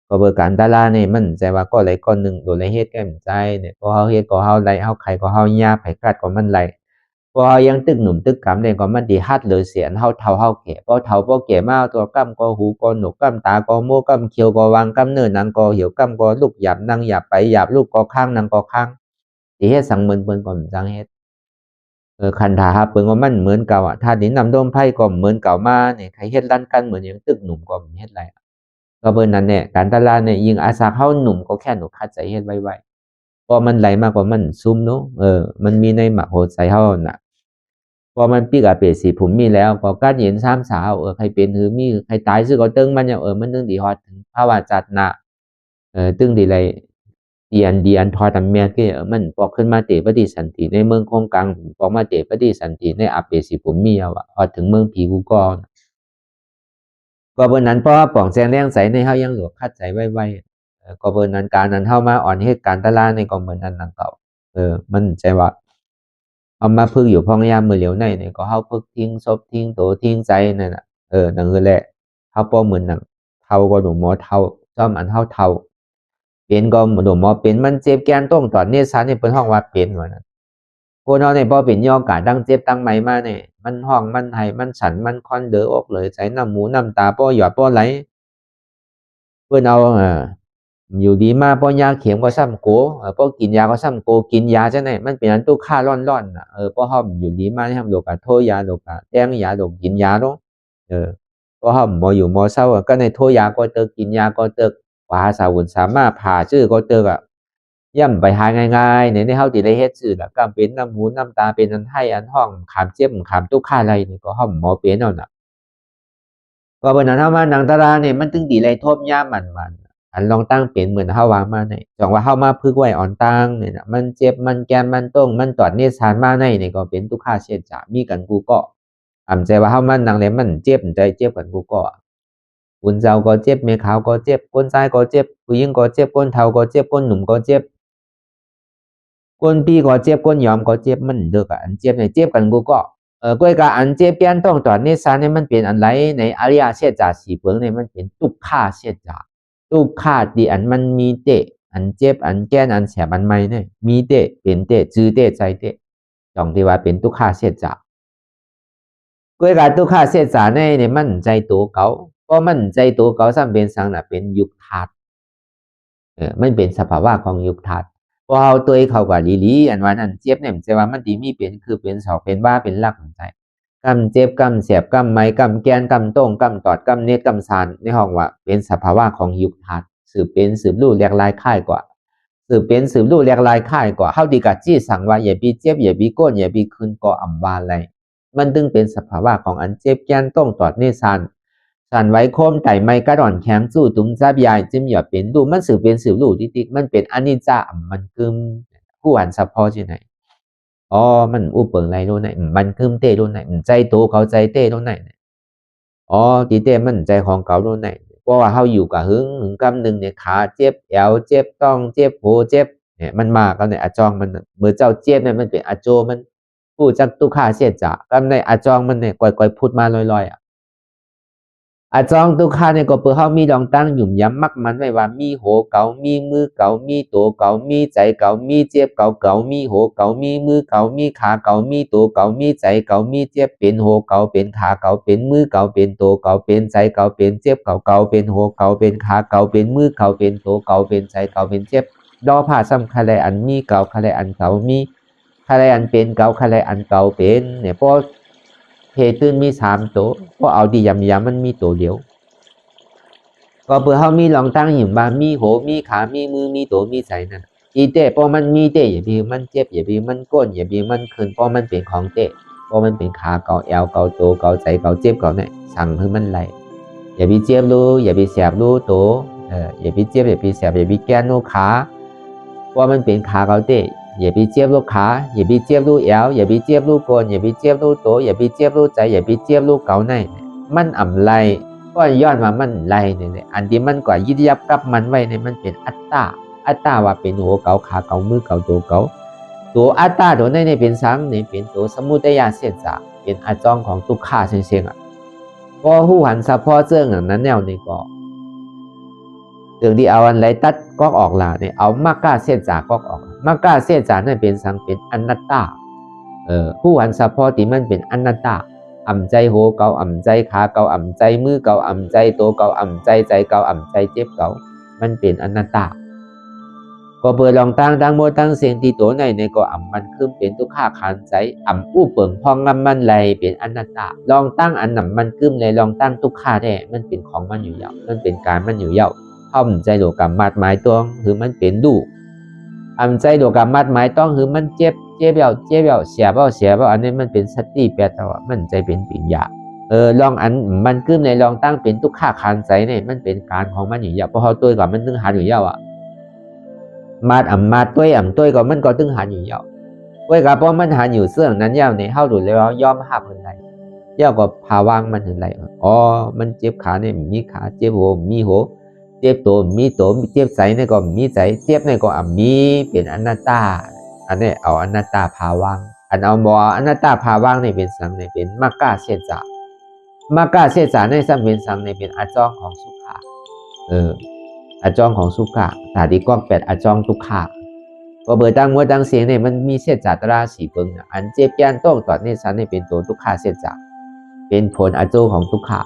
Speaker 1: ก็เบิดการดาราเนี่ยมันใจว่าก็ไหลก้อนหนึ่งโดนไหลเฮ็ดแก้มใจเนี่ยพอเฮาเฮ็ดก็เฮาไหลเฮาไขก็เฮาหญ้าไผกัดก็มันไหลพอเฮายังตึกหนุ่มตึกกำเนี่ยก็มันดีฮัดเลยเสียนเฮาเฒ่าเฮาแก่พอเฒ่าพอแก่มาตัวกำก็หูก็หนวกกำตาก็โมกำเขียวก็วางกำเนินนางก็เหี่ยวกำก็ลูกหยาบนางหยาบไปหยาบลูกก็ข้างนางก็ข้างสิเฮ็ดสังมึนเปิ้นก็จังเฮ็ดคันถ้าหากเบิ่งว่ามันเหมือนเก่าถ้าดินน้ำดมไผก็เหมือนเก่ามาเนี่ยใครเฮ็ดลั่นกันเหมือนหยังตึกหนุ่มก็เฮ็ดไรก็เบิ่นนั้นเนี่ยการตลาดเนี่ยยิ่งอาสาเฮาหนุ่มก็แค่หนูคัดใจเฮ็ดไว้พอมันไหลมากกว่ามันซุ่มเนาะมันมีในหมักโหดใส่เฮาน่ะพอมันปีกอาเปสีผมมีแล้วก็การเห็นสามสาวใครเป็นหือมีใครตายซึ่งก็ตึงมันอย่างมันตึงดีฮอดถึงภาวะจัดน่ะตึงดีไรดีอันทอดำเมียก็มันปอกขึ้นมาเตปฏิสันติในเมืองคงกลางปอกมาเตปฏิสันติในอาเปสีผมมีเอาฮอดถึงเมืองผีกูก็เบิ่นนั้นเพราะว่าป่องแจงแรงใสในเฮายังหลวคัดใจไว้ก็เบิ่นนั้นการนั้นเฮามาอ่อนเฮ็ดการตลาดในก็เหมือนนั้นดังเก่ามันใจว่าเอามาพึกอยู่พ้องยามมื้อเหลียวในนี่ก็เฮาพึกทิ้งศพทิ้งโตทิ้งใจนั่นน่ะนั่นคือแหละเฮาบ่เหมือนหนังเฒ่าก็หนูหมอเฒ่าซ่อมอันเฮาเฒ่าเป็นก็หนูหมอเป็นมันเจ็บแกนต้องตอนนี้ซะนี่เพิ่นฮ้องว่าเป็นว่านั้นคนเฮานี่บ่เป็นย่อกะดังเจ็บดังไหมมานี่มันฮ้องมันไห้มันสั่นมันคอนเด้ออกเลยใส่น้ำหูน้ำตาบ่หยอดบ่ไหลเพิ่นเอาอยู่ดีมาป้อนยาเข็มก็ซ้ำโกป้อกินยาก็ซ้ำโกกินยาจังได๋มันเป็นอันตุค่าร้อนๆน่ะป้อเฮาอยู่ดีมาทำโรคก็โทยาโรคก็แต้งยาโรคกินยาเนาะป้อเฮาบ่อยู่บ่เซาก็ได้โทยาก็เติกกินยาก็เติกว่าสาวุญสามารถผ่าชื่อก็เติกย่ำไปหาง่ายๆในเฮาสิได้เฮ็ดซื่อล่ะก็เป็นน้ำหูน้ำตาเป็นอันไห้อันห้องขามเจ็บขามตุกค่าไรนี่ก็เฮาบ่เป็นเอาน่ะก็เบิ่นนั้นเฮามาหนังตารานี่มันถึงดีไรทบยามมันอันลองตั้งเป็นเหมือนเฮาวางมาในจังว่าเฮามาพึกไว้อ่อนตั้งเนี่ยนะมันเจ็บมันแกมมันต้งมันตอดเนสานมาในนี่ก็เป็นทุกขาเสียจามีกันกูก็อำใจว่าเฮามันนังเลยมันเจ็บใจเจ็บกันกูก็คุณเจ้าก็เจ็บแม่ขาวก็เจ็บคนชายก็เจ็บผู้หญิงก็เจ็บคนเฒ่าก็เจ็บคนหนุ่มก็เจ็บคนพี่ก็เจ็บคนยอมก็เจ็บมันเด้ออันเจ็บเนี่ยเจ็บกันกูก็ก้อยกะอันเจ็บแกนต้องตอดเนสานเนี่ยมันเป็นอันไรในอริยเสียจาสีเปิงเนี่ยมันเป็นทุกขาเสียจาทุกขาที่อันมันมีเตะอันเจ็บอันแก้นอันแสบอันไม่เนี่ยมีเตะเป็นเตะจื้อเตะใจเตะจองที่ว่าเป็นทุกขาเสียจาก้อยกะทุกขาเสียจาเนี่ยมันใจตัวเก่าเพราะมันใจตัวเก่าซ้ำเป็นสังน่ะเป็นยุคธาตุมันเป็นสภาวะของยุคธาตุพ พอเฮาตัวเขาก็ลีๆอันว่านั่นเจ็บเนี่ยมันจะว่ามันสิมีเป็นคือเป็นศอกเป็นบ้าเป็นลักของใจกำเจ็บกำเสียบกำไม้กำแกนกำโต้งกำตอดกำเน็ดกำซานในห้องว่าเป็นสภาวะของยุคธาตุสืบเป็นสืบรู้แหลกลายค่ายกว่าสืบเป็นสืบรู้แหลกลายค่ายกว่าเฮาดีกะจี้สั่งว่าอย่าบีเจ็บอย่าบีก้นอย่าบีคืนก่ออำวาอะไรมันจึงเป็นสภาวะของอันเจ็บแกนโต้งตอดเนซานสันไว้โคมไต่ไม้กระดอนแข็งสู้ตุ้มจับยายจึงอย่าเป็นดูมันสืบเป็นสืบรู้ติ๊กมันเป็นอนิจจามันกึมผู้อันสัพพอที่ไหนอ๋อมันอุปเปิงไรรู้ไหนมันกึมเต้รู้ไหนใจโตเขาใจเต้รู้ไหนอ๋อตีเต้มันใจของเขารู้ไหนเพราะว่าเขาอยู่กับหึงกำหนึ่งเนี่ยขาเจ็บแอวเจ็บต้องเจ็บโหเจ็บเนี่ยมันมากันในอาจองมันเมื่อเจ้าเจ็บเนี่ยมันเป็นอาโจมันผู้จักตุขาเสียจ่ากำในอาจองมันเนี่ยก่อยพูดมาลอยๆอาจองตุคาเนี่ยก็เพื่อเขามีรองตั้งหยุ่มย้ำมักมันไว้ว่ามีโหเก่ามีมือเก่ามีตัวเก่ามีใจเก่ามีเจ็บเก่าเก่ามีโหเก่ามีมือเก่ามีขาเก่ามีตัวเก่ามีใจเก่ามีเจ็บเป็นโหเก่าเป็นขาเก่าเป็นมือเก่าเป็นตัวเก่าเป็นใจเก่าเป็นเจ็บเก่าเก่าเป็นโหเก่าเป็นขาเก่าเป็นมือเก่าเป็นตัวเก่าเป็นใจเก่าเป็นเจ็บดอผ้าซ้ำคาเลอันมีเก่าคาเลอันเก่ามีคาเลอันเป็นเก่าคาเลอันเก่าเป็นเนี่ยพอเพตื่นมี3ตัวพอเอาดียำมันมีตัวเดียวก็เพื่อเขามีรองตั้งหิมบ้ามีโหมีขามีมือมีตัวมีใจนั่นอีเต้พอมันมีเต้อย่าบีมันเจ็บอย่าบีมันก้นอย่าบีมันคืนพอมันเป็นของเต้พอมันเป็นขาเก่าแอวเก่าโตเก่าใจเก่าเจ็บเก่าเนี่ยสั่งให้มันไหลอย่าบีเจ็บรู้อย่าบีแสบรู้โตอย่าบีเจ็บอย่าบีแสบอย่าบีแก้นรู้ขาพอมันเป็นขาเก่าเต้อย่าบีเจ็บรู้ขาอย่าบีเจ็บรู้แอวอย่าบีเจ็บรู้ก้นอย่าบีเจ็บรู้โตอย่าบีเจ็บรู้ใจอย่าบีเจ็บรู้เก่าในมันอ่ำไหลก็ย้อนมามันไหลเนี่ยอันที่มันก่อยึดยับกับมันไว้เนี่ยมันเป็นอัตตาว่าเป็นหัวเก่าขาเก่ามือเก่าตัวอัตตาตัวนี้เนี่ยเป็นสังเนี่ยเป็นตัวสมุทัยเสียจากเป็นอาจองของทุกขาเชียงพอหูหันซัพพอเจื้องอย่างนั้นแนวนี่ก็เรื่องที่เอาอันไรตัดก็ออกล่ะเนี่ยเอามากกาเสียจากก็ออกมากกาเสียจากนั่นเป็นสังเป็นอนัตตาหูหันซัพพอที่มันเป็นอนัตตาอ่ำใจโหเก่าอ่ำใจขาเก่าอ่ำใจมือเก่าอ่ำใจโตเก่าอ่ำใจใจเก่าอ่ำใจเจ็บเก่ามันเป็นอนัตตาก็เปิดลองตั้งโมตั้งเสียงตีโตในก็อ่ำมันขึ้นเป็นทุกข้าขานใจอ่ำอู้เปิงพองงำมันไหลเป็นอนัตตาลองตั้งอันหนำมันขึ้นเลยลองตั้งทุกข้าแท้มันเป็นของมันอยู่ยาวมันเป็นการมันอยู่ยาวเข้าใจโลกรรมมัดหมายตัวหรือมันเป็นดูอ่ำใจโลกรรมมัดหมายต้องหรือมันเจ็บเสียเบาอันนี้มันเป็นสติแปลว่ามันใจเป็นปิญญาลองอันมันขึ้นในลองตั้งเป็นทุกข้าคานใจเนี่ยมันเป็นการของมันอยู่ยาวเพราะเขาตัวก่อนมันตึงหาอยู่ยาวมาตัวก็มันก็ตึงหาอยู่ยาวกับเพราะมันหาอยู่เสื่องนั้นยาวในเข้าดูแล้วย่อมหับมันไหลยาวกับภาวางมันถึงไหลอ๋อมันเจ็บขาเนี่ยมีขาเจ็บหัวมีหัวเจ็บตัวมีเจ็บใจเนี่ยก็มีใจเจ็บเนี่ยก็มีเป็นอนัตตาอันนี้เอาอนัตตาภาวังอันเอาบออนัตตาภาวังในเป็นสังในเป็นมากกาเสียจามากกาเสียจาในสังเป็นสังในเป็นอาจองของสุขะอาจองของสุขะถาดีกล้อง8อาจองทุกขะก็เบอร์ตั้งมัวตั้งเสียงเนี่ยมันมีเสียจาตราสีเปิงอันเจ็บยันต้องต่อในสังในเป็นตัวทุกขะเสียจาเป็นผลอาโจของทุกขะ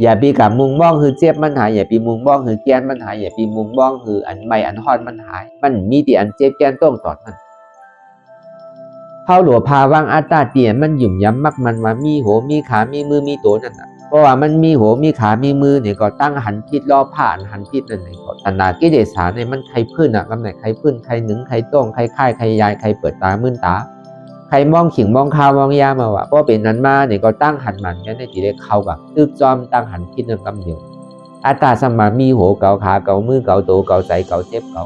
Speaker 1: อย่าปีกับมุงบ้องคือเจ็บมันหายอย่าปีมุงบ้องคือแกนมันหายอย่าปีมุงบ้องคืออันไม่อันฮอดมันหายมันมีแต่อันเจ็บแกนต้องต่อมันเข้าหลัวพาวังอัตตาเตียมันหยุ่มย้ำมักมันว่ามีโหมีขามีมือมีตัวนั่นนะเพราะว่ามันมีโหมีขามีมือเนี่ยก็ตั้งหันคิดรอผ่านหันคิดนั่นเองก็ตัณหากิเลสเนี่ยมันใครพื้นอ่ะกำไหนใครพื้นใครหนึ่งใครต้องใครค่ายใครยายใครเปิดตามื่นตาใครมองขิงมองข้าวมองยามาว่าเพราะเป็นนั้นมาเนี่ยก็ตั้งหันมันเนี่ยในที่ได้เข้ากับตึกจอมตั้งหันคิดเรื่องกำเดียวอัตตาสมามีโหเก่าขาเก่ามือเก่าตัวเก่าใจเก่าเจ็บเก่า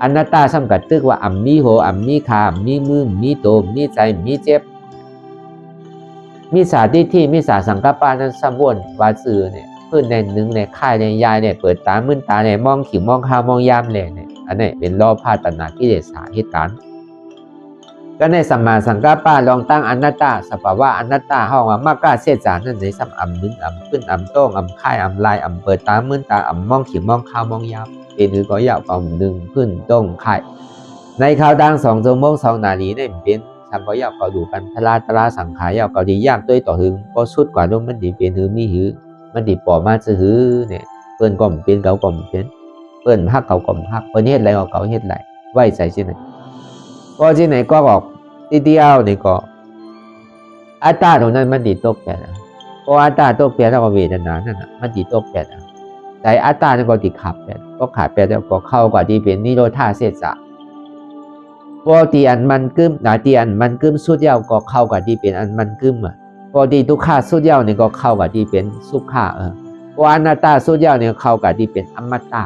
Speaker 1: อนัตตาสำกัดตึกว่ามีโหมีขามีมือมีตัวมีใจมีเจ็บมีสาที่มีสาสังกัปปานั้นสมบูรณ์วาสื่อเนี่ยเพื่อนในหนึ่งในค่ายในยายเนี่ยเปิดตามื่นตาเนี่ยมองขิงมองข้าวมองยามเลยเนี่ยอันนี้เป็นรอบพาตัณหากิเลสเหตุการณ์ก็ในสัมมาสังกัปปะลองตั้งอนัตตาสภาวะอนัตตาห้องว่ามากกาเสียจานนั่นในสัมอ่ำนึงอ่ำขึ้นอ่ำโต้งอ่ำค่ายอ่ำลายอ่ำเปิดตามื่นตาอ่ำมองขิงมองข้าวมองยามเป็นหรือก็ยาวอ่ำนึงขึ้นโต้งค่ายในข่าวดัง2 ชั่วโมง 2 นาทีเนี่ยเป็นทำก็ยาวก็ดูกันทลาตราสังขารยาวก็ดียามด้วยต่อหึงก็สุดกว่าลงมันดีเป็นหือมีหือมันดีปอมาจะหือเนี่ยเปิ้นก็เป็นเก่าก็เป็นเปิ้นฮักเก่าก็ฮักเปิ้นเฮ็ดไรก็เก่าเฮ็ดไรไว้ใจใช่ไหม ก็ที่ไหนก็บอกที่เดียวนี่ก็อัตตาตรงนั้นมันดีตกแปดเพราะอัตตาตกแปดแล้วก็เวทนานั่นมันดีตกแปดใจอัตตานี่ก็ติขับแปดก็ขาดแปดแล้วก็เข้ากว่าที่เป็นนิโรธาเสสะพอที่อันมันกึมที่อันมันกึมสุดยาวก็เข้ากับที่เป็นอันมันกึมพอที่ทุกขาสุดยาวนี่ก็เข้ากับที่เป็นสุขาพออนัตตาสุดยาวนี่เข้ากับที่เป็นอมตะ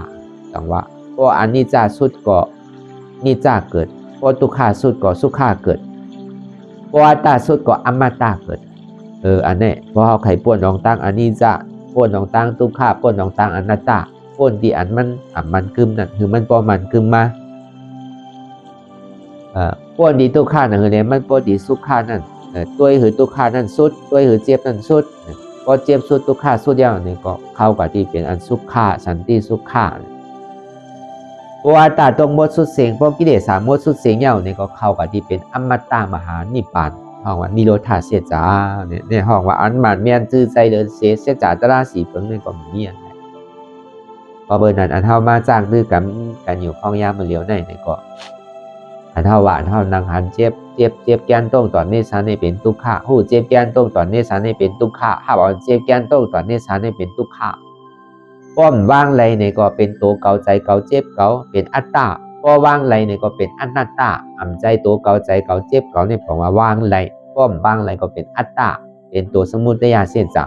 Speaker 1: จังว่าพออนิจจาสุดก็นิจจาเกิดพอทุกขาสุดก็สุขาเกิดพออัตตาสุดก็อมตะเกิดอันนี้พอเขาไขป่วนน้องตั้งอนิจจาป่วนน้องตั้งทุกขาป่วนน้องตั้งอนัตตาป่วนที่อันมันกึมนั่นคือมันพอมันกึมมาป่วนที่ทุกขานั่นคือเนี่ยมันป่วนที่สุขานั่นตัวหือทุกขานั่นสุดตัวหือเจ็บนั่นสุดพอเจ็บสุดทุกขาสุดอย่างนี้ก็เข้ากับที่เป็นอันสุขาสันติสุขาเพราะว่าตาตรงหมดสุดเสียงพวกกิเลสสามหมดสุดเสียงอย่างนี้ก็เข้ากับที่เป็นอมตะมหานิพพานห้องว่านิโรธาเสียจ้าเนี่ยห้องว่าอันมันเมียนจื้อใจเดินเสียจ่าตราสีเพิ่งนี่ก็มีอันพอเบอร์นั้นอันเท่ามาจ้างดื้อกันอยู่ห้องยามมาเลี้ยวในนี่ก็อันเท่าว่าอันเท่านังหันเจ็บแกนต้งตอนนี้สานในเป็นทุกขะหูเจ็บแกนต้งตอนนี้สานในเป็นทุกขะถ้าบอกเจ็บแกนต้งตอนนี้สานในเป็นทุกขะป้อมว่างไรเนี่ยก็เป็นตัวเกาใจเกาเจ็บเกาเป็นอัตตาป้อว่างไรเนี่ยก็เป็นอนัตตาอ่ำใจตัวเกาใจเกาเจ็บเกาเนี่ยบอกว่าว่างไรป้อมว่างไรก็เป็นอัตตาเป็นตัวสมุทัยเสียจ่า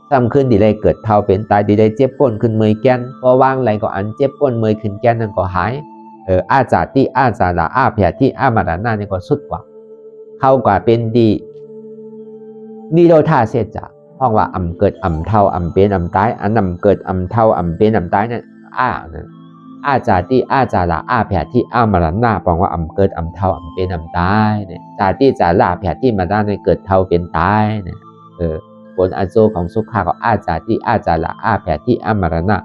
Speaker 1: ซ้ำขึ้นดีเลยเกิดเท่าเป็นตายดีเลยเจ็บก้นขึ้นเมยแกนป้อว่างไรก็อันเจ็บก้นเมยขึ้นแกนนั่นก็หายอาจาติอาจาระอาเพียที่อามารานาเนี่ยก็สุดกว่าเข้ากว่าเป็นดีนิโรธาเสียจ่าห้องว่าอ่ำเกิดอ่ำเท่าอ่ำเป็นอ่ำตายอันอ่ำเกิดอ่ำเท่าอ่ำเป็นอ่ำตายนั่นอาจาติอาจาระอาเพียที่อามารานาบอกว่าอ่ำเกิดอ่ำเท่าอ่ำเป็นอ่ำตายเนี่ยจาติจาระเพียที่มาได้ในเกิดเท่าเป็นตายเนี่ยผลอันโซของสุขาก็อาจาติอาจาระอาเพียที่อามารานา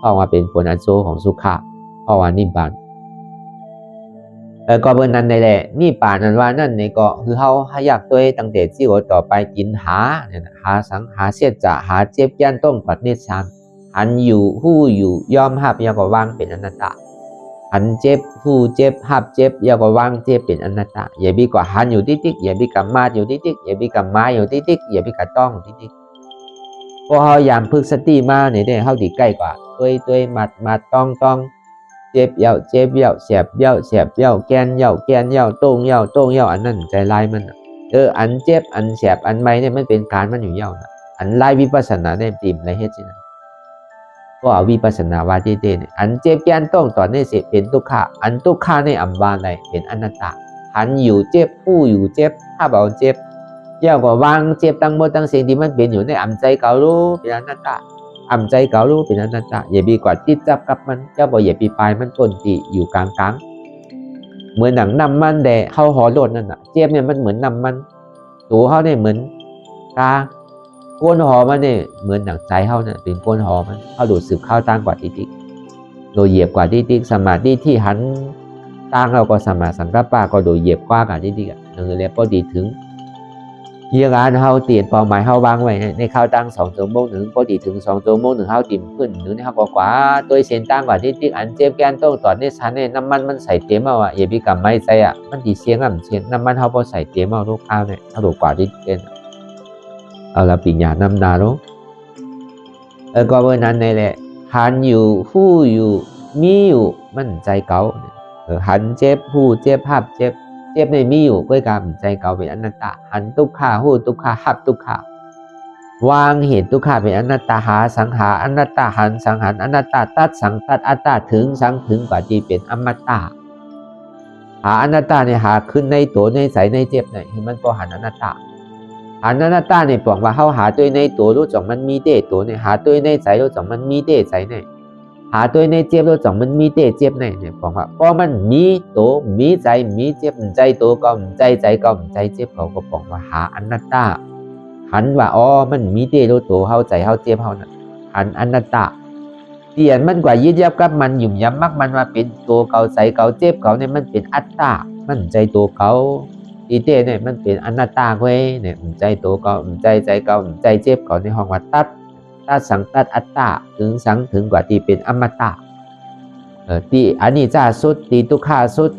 Speaker 1: ห้องว่าเป็นผลอันโซของสุขาห้องว่านิพพานก็เบอร์นั้นในแหละนี่ป่านั้นว่านั่นนี่ก็คือเขาอยากตัวตั้งแต่ที่ว่าต่อไปกินหาเนี่ยหาสังหาเสียจะหาเจ็บยันต้องปัดเนชานหันอยู่หู้อยู่ยอมหับยาก็วางเป็นอนัตตาหันเจ็บหู้เจ็บหับเจ็บยาก็วางเจ็บเป็นอนัตตาอย่าบีกว่าหันอยู่ติ๊กอย่าบีกับมาอยู่ติ๊กอย่าบีกับมาอยู่ติ๊กอย่าบีกับต้องติ๊กพอเขายามพึกสติมาเนี่ยเขาดีใกล้กว่าตัวมัดต้องเจ็บเย่าเสียบเย่าแกนเย่าโต้งเย่าอันนั้นใจลายมันอันเจ็บอันเสียบอันไม่เนี่ยมันเป็นการมันอยู่เย่านะอันลายวิปัสสนาเนี่ยตีมอะไรเฮ็ดสินะก็เอาวิปัสสนาวาทีเตเนี่ยอันเจ็บแกนต้องตอนนี้เสียเป็นทุกขาอันทุกขาในอัมบาอะไรเป็นอนัตตาหันอยู่เจ็บผู้อยู่เจ็บถ้าบอกเจ็บเย่าก็วางเจ็บตั้งหมดตั้งเสียงที่มันเป็นอยู่ในอัมใจเก่ารู้เป็นอนัตตาอ่ำใจเก่ารู้เป็นอนัตตาอย่าบีกว่าติดจับกับมันเจ้าบอกอย่าปีปลายมันต้นที่อยู่กลางเหมือนหนังน้ำมันแดดเข้าหอโดดนั่นน่ะเจี๊ยบเนี่ยมันเหมือนน้ำมันตัวเขาเนี่ยเหมือนกาโกนหอมันเนี่ยเหมือนหนังใจเขาเนี่ยเป็นโกนหอมันเขาดูดสืบข้าวตั้งกว่าติ๊กโดยเหยียบกว่าติ๊กสมาธิที่หันตั้งเราก็สมาสังกัปปะก็โดยเหยียบกว่ากับติ๊กนั่นเลยพอดีถึงเยี่ยงานเขาเตียนเป้าหมายเขาวางไว้ในข้าวตั้ง2 ชั่วโมงหนึ่งพอดีถึง2 ชั่วโมงหนึ่งเขาติ่มขึ้นหนึ่งในเขากว่าตัวเส้นตั้งกว่าที่อันเจ็บแกนต้องตอนนี้ชั้นเนี่ยน้ำมันใส่เต็มเอาอย่าไปกับไม่ใจมันดีเสียงเสียงน้ำมันเขาพอใส่เต็มเอาลูกข้าวเนี่ยเขาถูกกว่าที่เป็นเอาละปิญญาน้ำนาลูกก็เมื่อนั้นในแหละหันอยู่หู้อยู่มีอยู่มันใจเก่าหันเจ็บหู้เจ็บภาพเจ็บในมีอยู่ด้วยการใจเก่าเป็นอนัตตาหันทุกขาหูทุกขาหับทุกขาวางเหตุทุกขาเป็นอนัตตาหาสังหาอนัตตาหันสังหารอนัตตาตัดสังตัดอัตตาถึงสังถึงกว่าที่เป็นอมตะหาอนัตตาเนี่ยหาขึ้นในตัวในใสในเจ็บเนี่ยเห็นมันก็หันอนัตตาหันอนัตตาเนี่ยบอกว่าเขาหาตัวในตัวรู้จักมันมีเดตัวเนี่ยหาตัวในใสรู้จักมันมีเดใสเนี่ยหาตัวในเจ็บรู้จักมันมีเจ็บเนี่ยบอกว่าเพราะมันมีตัวมีใจมีเจ็บใจตัวก็ใจก็ใจเจ็บเขาก็บอกว่าหาอนัตตาหันว่าอ๋อมันมีเรู้ตัวเข้าใจเข้าเจ็บเขาน่ะหันอนัตตาเปลี่ยนมันกว่ายึดยับกับมันหยุ่มย้ำมักมันมาเป็นตัวเก่าใจเก่าเจ็บเขาเนี่ยมันเป็นอัตตามันใจตัวเก่าอีเต้เนี่ยมันเป็นอนัตตาเว้ยเนี่ยใจตัวเก่าใจเก่าใจเจ็บเขาในห้องว่าตัดสังตัดอัตตาถึงสังถึงกว่าที่เป็นอมตะที่อนิจจาสุดที่ทุกขาสุด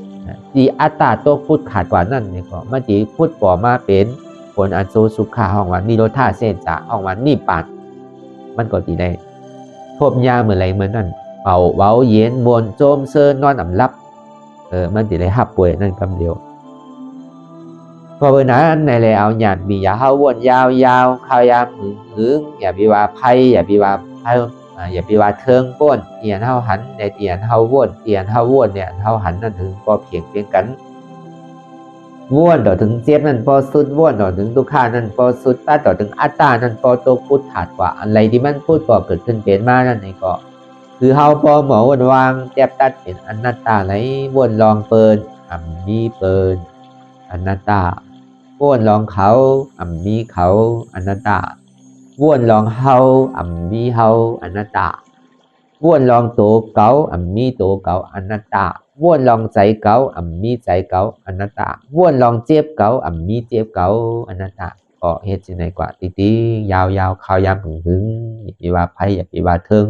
Speaker 1: ดีอัตตาตัวพุทธขาดกว่านั่นนี่ก็มันดีพุทธบ่มาเป็นผลอันโซสุขาห้องวันนิโรธาเสจจะห้องวันนิพพานมันก็ดีได้พบยาเหมือนไรเหมือนนั่นเป่าเว้าเย็นมวนโจมเซินนอนอำลับมันดีได้หับป่วยนั่นคำเดียวพอเวลานั้นในแล้วหยาดมีอย่าเฮาวนยาวข้าวยามหึงอย่าไปว่าไพ่อย่าไปว่าไพ่อย่าไปว่าเทิงป้นเตียนเฮาหันในเตียนเฮาวนเตียนเฮาวนเนี่ยเฮาหันนั่นถึงก็เพียงกันว่วนต่อถึงเจ็บนั่นพอสุดว่วนต่อถึงทุกขานั่นพอสุดต่อถึงอัตตานั่นพอตัวพุทธขาดกว่าอะไรที่มันพูดก็เกิดขึ้นเป็นมานั่นนี่ก็คือเฮาพอหมอวนวางแจ็บตัดเป็นอนัตตาไหนว่วนลองเปินมีเปินอนัตตาว่วนลองเขามีเขาอนัตตาว่วนลองเฮามีเฮาอนัตตาว่วนลองโตเก๋ามีโตเก๋าอนัตตาว่วนลองใจเก๋ามีใจเก๋าอนัตตาว่วนลองเจ็บเก๋ามีเจ็บเก๋าอนัตตาก็เฮ็ดจังได๋กว่าติๆยาวๆข้าวยามหึงอย่าไปว่าไผอย่าไปว่าเทิง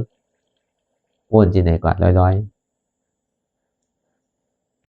Speaker 1: ว่วนจังได๋กว่าลอยๆ